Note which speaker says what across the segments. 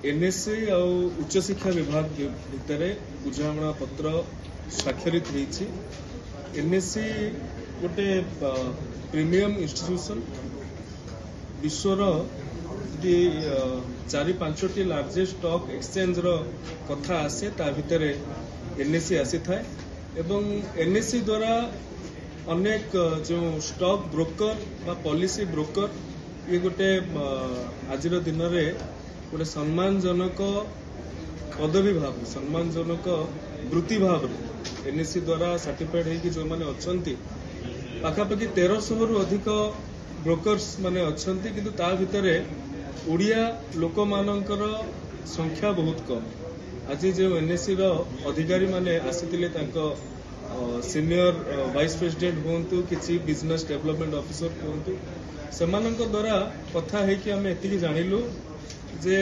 Speaker 1: NSC और उच्च शिक्षा विभाग भितर बुझामणा पत्र स्वाक्षरित होती। एनएससी गोटे प्रीमियम इंस्टीट्यूशन विश्वर चारि पांचटी लार्जेस्ट स्टॉक एक्सचेंज रो कथा आसे ता भितर एनएससी आसी थाए एवं एनएससी द्वारा अनेक जो स्टॉक ब्रोकर बा पॉलिसी ब्रोकर ये गोटे आज दिन में गोटे सम्मानजनक पदवी भाव सम्मानजनक वृत्ति भाव एनएससी द्वारा सर्टिफाइड होगी जो मैंने अच्छा पाखापाखि 1300 रु अधिक ब्रोकर्स माने अच्छा किंतु ता भितर ओडिया लोक मानकर संख्या बहुत कम। आज जो एनएससी रो अधिकारी माने आसीतिले तांको सीनियर वाइस प्रेसिडेंट हूँ कि चीफ बिजनेस डेवलपमेंट ऑफिसर हूँ से द्वारा कथा है कि आम एति जानिलु जे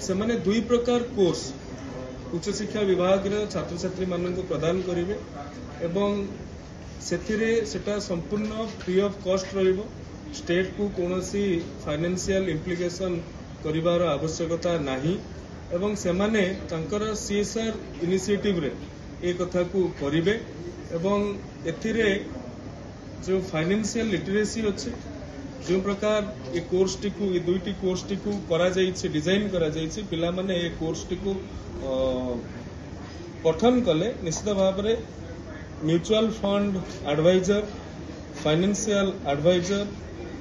Speaker 1: से माने दुई प्रकार कोर्स उच्च शिक्षा विभाग रे छात्र छात्री मानन को प्रदान करिवे एवं सेथिरे सेटा संपूर्ण फ्री ऑफ कॉस्ट रहिबो। स्टेट को कोनोसी फाइनेंशियल इम्प्लिकेशन करिवार आवश्यकता नाही एवं से माने तांकर सीएसआर इनिशिएटिव रे ए कथा को करिवे एवं एथिरे जो फाइनेंशियल लिटरेसी अच्छे जो प्रकार ये कोर्स टी को ये दुईटी कोर्स टी को करा जाइए डिजाइन करा जाइए पिला माने ये कोर्स टी को पठन कले निश्चित भाव में mutual fund adviser financial adviser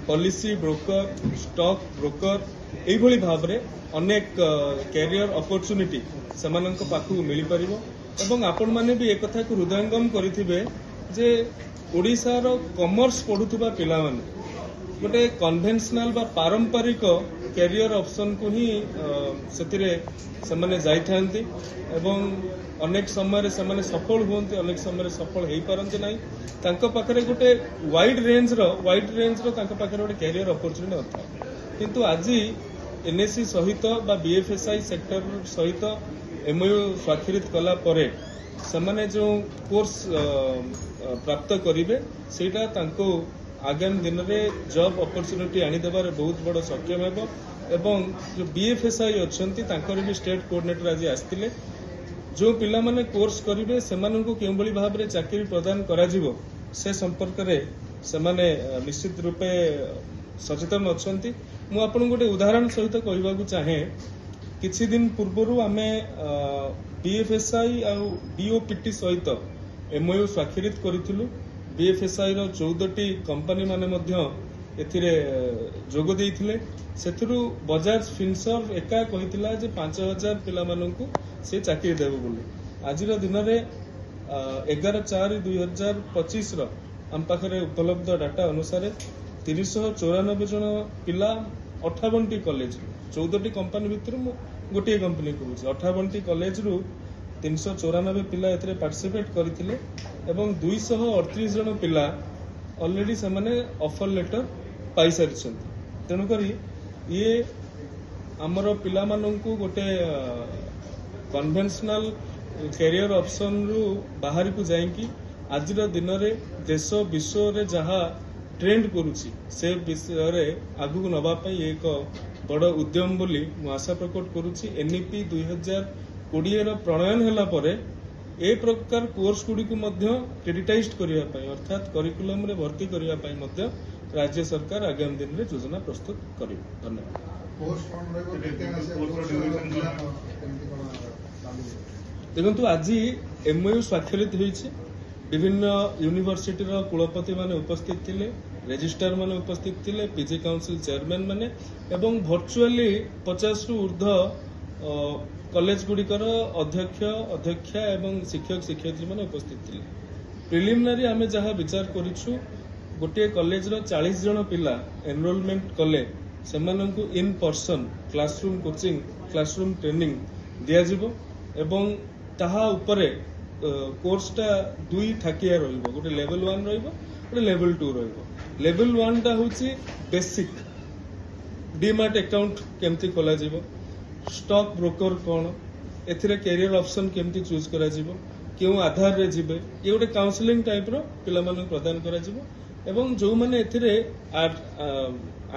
Speaker 1: policy broker stock broker यही भाव में अनेक कैरियर अपॉर्चुनिटी से पाखु मिल पार एवं आपण माने भी एक कथा को हृदयंगम करिथिबे जे ओडिसा रो कॉमर्स पढ़ुथुबा पिला माने गोटे कन्वेंशनल बा पारंपरिक कैरियर ऑप्शन को ही सेतिरे semane जाइथांती एवं अनेक समय से सफल हुंती अनेक समय सफल हेई पारंती नाही तांको पाखरे गोटे वाइड रेंज रो तांको पाखरे गोटे कैरियर अपॉर्चुनिटी नथा किंतु आज एनएससी सहित बा बीएफएसआई सेक्टर सहित एमओयू स्वाक्षरित कला परे सेमाने जो कोर्स प्राप्त करिवे सेटा तांको आगामी दिन में जॉब अपॉर्चुनिटी आनी देबार बहुत बड़ सक्षम हेबो एवं जो बीएफएसआई अच्छंती तांकर भी स्टेट कोऑर्डिनेटर आज आस्तिले जो पिला माने कोर्स करिवे सेमानन को केउ बली भाबरे चाकरी प्रदान करा जिवो से संपर्क रे सेमाने निश्चित रूपे सचेतन अच्छंती। मु आपन गोटे उदाहरण सहित कहबाकू चाहे किछि दिन पूर्वरु आमे बीएफएसआई आ डीओपीटी सहित एमओयू स्वाक्षरित करिथिलु। बीएफएसआई रो 14टी कंपनी माने मध्य एथिरे जोग देइथिले सेथुरु बजाज फिनसर्व एका कहितिला जे 5000 पिला माननकु से चाकरी देबो बोली। आजिर दिन रे 11/4/2025 रो हम पाखरे उपलब्ध डाटा अनुसार 394 जन पिला 58टी कॉलेज 14टी कंपनी भितर मु गोटे कंपनी कहूँ 58टी कॉलेज रु 394 पिला एथिरे पार्टिसिपेट करथिले एवं 238 जन पिला ऑलरेडी से माने ऑफर लेटर पाई सारिछंती। तेणु करी ये हमरो पिला माननकु गोटे कन्वेंशनल कैरियर ऑप्शन रु बाहर को जाइकी आजिर दिन रे देश विश्व रे जहा ट्रेंड करुची से विषय रे आगु नबा पई एक बड़ उद्यम बोली मु आशा प्रकट करुची। एनईपी 2020 रो प्रणयन हला परे ए प्रकार कोर्स गुडी को मध्य क्रेडिटाइज्ड करिया पई अर्थात करिकुलम रे भर्ती करिया पई मध्य राज्य सरकार आगामी दिन रे योजना प्रस्तुत करिवे। धन्यवाद। देखंतु आज एमओयू स्वाक्षरित होईछि विभिन्न यूनिवर्सिटी रो कुलपति माने उपस्थित थिले रजिस्ट्रार माने उपस्थित थिले पीजी काउंसिल चेयरमैन माने एवं वर्चुअली 50 रु ऊर्ध्व कॉलेज गुड़िकर अध्यक्ष अध्यक्षा एवं शिक्षक शिक्षयित्री माने उपस्थित थिले। प्रिलिमिनारी आमे जहा विचार करिछु गोटे कॉलेज रो 40 जन पिला एनरोलमेंट कले सेमानंकु in person classroom coaching classroom training दिया जिवो एवं ताहा उपरे कोर्सटा दुई ठाकिया रहिबो गोटे लेवल 1 रहिबो गोटे लेवल 2 रहिबो। लेवल 1 टा होची बेसिक डीमैट अकाउंट केमती खोला जिवो स्टॉक ब्रोकर कौन एथिरे कैरियर ऑप्शन केमती चूज करा जिवो क्यों आधार रे जिबे ये गोटे काउंसलिंग टाइप रो पिला मानन प्रदान करा जिवो एवं जो माने एथिरे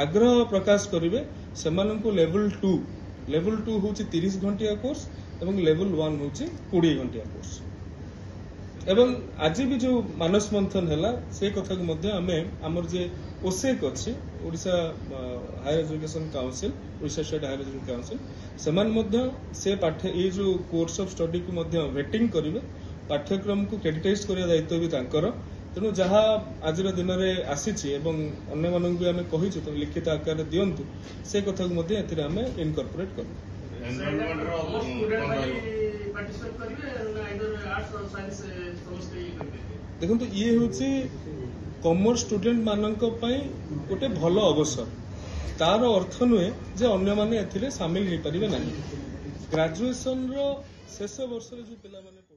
Speaker 1: आग्रह प्रकाश करिवे सेमानन को लेवल 2 लेवल 2 हूँ 30 घंटिया कोर्स एवं लेवल 1 हूँ 20 घंटिया कोर्स एवं आज भी जो मानस मंथन है से कथा को मध्य आमे आमर जे ओसेक अच्छी Odisha higher education council Odisha state higher education council सेमान मध्य से पाठ्य ये जो कोर्स ऑफ स्टडी को मध्य वेटिंग करिवे पाठ्यक्रम को क्रेडिटाइज करिया दायित्व भी तांकर तेणु जहाँ आज दिन में आसी अन्य मानक भी आम कही लिखित आकार दिंतु से कथा को मध्य एथिरे आमे इनकॉर्पोरेट करू देखो ये हूँ कॉमर्स स्टूडेंट मानक गोटे भल अवसर तार अर्थ नुहे जे अन्य माने एथिरे सामिल हो पारिबे नाही ग्रेजुएशन रो शेष वर्ष जो पिला माने